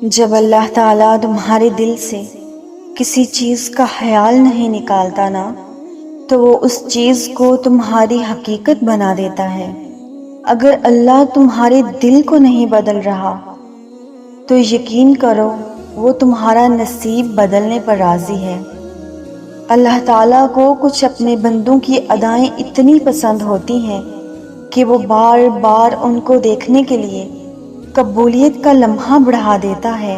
جب اللہ تعالیٰ تمہارے دل سے کسی چیز کا خیال نہیں نکالتا نا، تو وہ اس چیز کو تمہاری حقیقت بنا دیتا ہے۔ اگر اللہ تمہارے دل کو نہیں بدل رہا تو یقین کرو وہ تمہارا نصیب بدلنے پر راضی ہے۔ اللہ تعالیٰ کو کچھ اپنے بندوں کی ادائیں اتنی پسند ہوتی ہیں کہ وہ بار بار ان کو دیکھنے کے لیے قبولیت کا لمحہ بڑھا دیتا ہے۔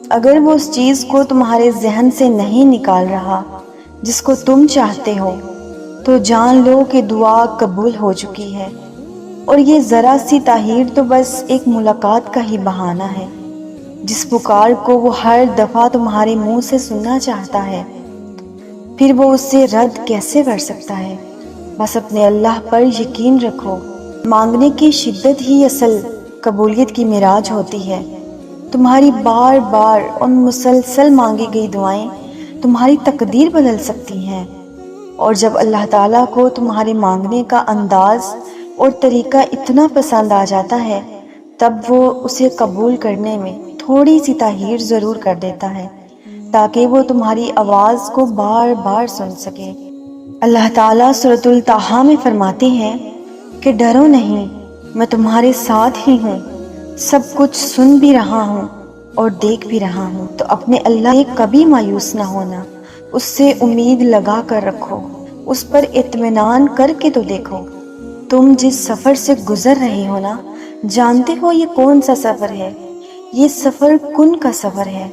اگر وہ اس چیز کو تمہارے ذہن سے نہیں نکال رہا جس کو تم چاہتے ہو، تو جان لو کہ دعا قبول ہو چکی ہے، اور یہ ذرا سی تاخیر تو بس ایک ملاقات کا ہی بہانہ ہے۔ جس پکار کو وہ ہر دفعہ تمہارے منہ سے سننا چاہتا ہے، پھر وہ اسے رد کیسے کر سکتا ہے؟ بس اپنے اللہ پر یقین رکھو۔ مانگنے کی شدت ہی اصل قبولیت کی معراج ہوتی ہے۔ تمہاری بار بار ان مسلسل مانگی گئی دعائیں تمہاری تقدیر بدل سکتی ہیں، اور جب اللہ تعالیٰ کو تمہارے مانگنے کا انداز اور طریقہ اتنا پسند آ جاتا ہے، تب وہ اسے قبول کرنے میں تھوڑی سی تاخیر ضرور کر دیتا ہے، تاکہ وہ تمہاری آواز کو بار بار سن سکے۔ اللہ تعالیٰ سورۃ الطٰہٰ میں فرماتے ہیں کہ ڈرو نہیں، میں تمہارے ساتھ ہی ہوں، سب کچھ سن بھی رہا ہوں اور دیکھ بھی رہا ہوں۔ تو اپنے اللہ سے کبھی مایوس نہ ہونا، اس سے امید لگا کر رکھو، اس پر اطمینان کر کے تو دیکھو۔ تم جس سفر سے گزر رہے ہو نا، جانتے ہو یہ کون سا سفر ہے؟ یہ سفر کن کا سفر ہے،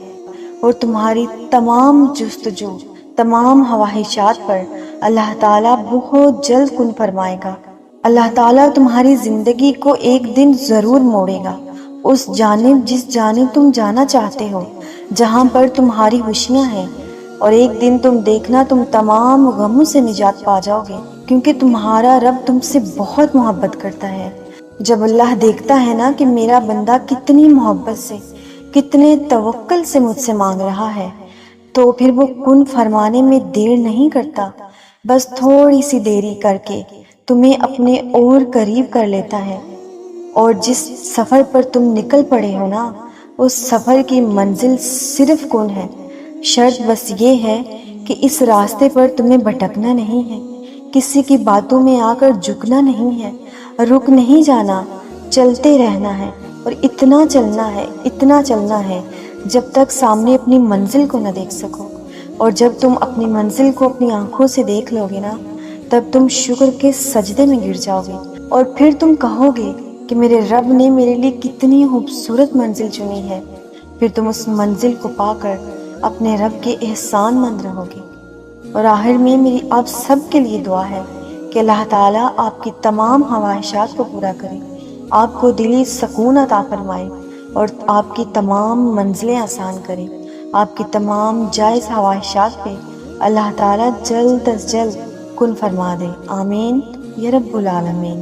اور تمہاری تمام جستجو، تمام خواہشات پر اللہ تعالیٰ بہت جلد کن فرمائے گا۔ اللہ تعالیٰ تمہاری زندگی کو ایک دن ضرور موڑے گا اس جانب جس جانب تم جانا چاہتے ہو، جہاں پر تمہاری خوشیاں ہیں، اور ایک دن تم دیکھنا تم تمام غموں سے نجات پا جاؤ گے، کیونکہ تمہارا رب تم سے بہت محبت کرتا ہے۔ جب اللہ دیکھتا ہے نا کہ میرا بندہ کتنی محبت سے، کتنے توکل سے مجھ سے مانگ رہا ہے، تو پھر وہ کن فرمانے میں دیر نہیں کرتا، بس تھوڑی سی دیری کر کے تمہیں اپنے اور قریب کر لیتا ہے۔ اور جس سفر پر تم نکل پڑے ہو نا، اس سفر کی منزل صرف کن ہے۔ شرط بس یہ ہے کہ اس راستے پر تمہیں بھٹکنا نہیں ہے، کسی کی باتوں میں آ کر جھکنا نہیں ہے، رک نہیں جانا، چلتے رہنا ہے، اور اتنا چلنا ہے، اتنا چلنا ہے جب تک سامنے اپنی منزل کو نہ دیکھ سکو۔ اور جب تم اپنی منزل کو اپنی آنکھوں سے دیکھ لو گے نا، تب تم شکر کے سجدے میں گر جاؤ گے، اور پھر تم کہو گے کہ میرے رب نے میرے لیے کتنی خوبصورت منزل چنی ہے۔ پھر تم اس منزل کو پا کر اپنے رب کے احسان مند رہو گے۔ اور آخر میں میری آپ سب کے لیے دعا ہے کہ اللہ تعالیٰ آپ کی تمام خواہشات کو پورا کرے، آپ کو دلی سکون عطا فرمائے، اور آپ کی تمام منزلیں آسان کرے۔ آپ کی تمام جائز خواہشات پہ اللہ تعالیٰ جلد از جلد کن فرما دے۔ آمین یا رب العالمین۔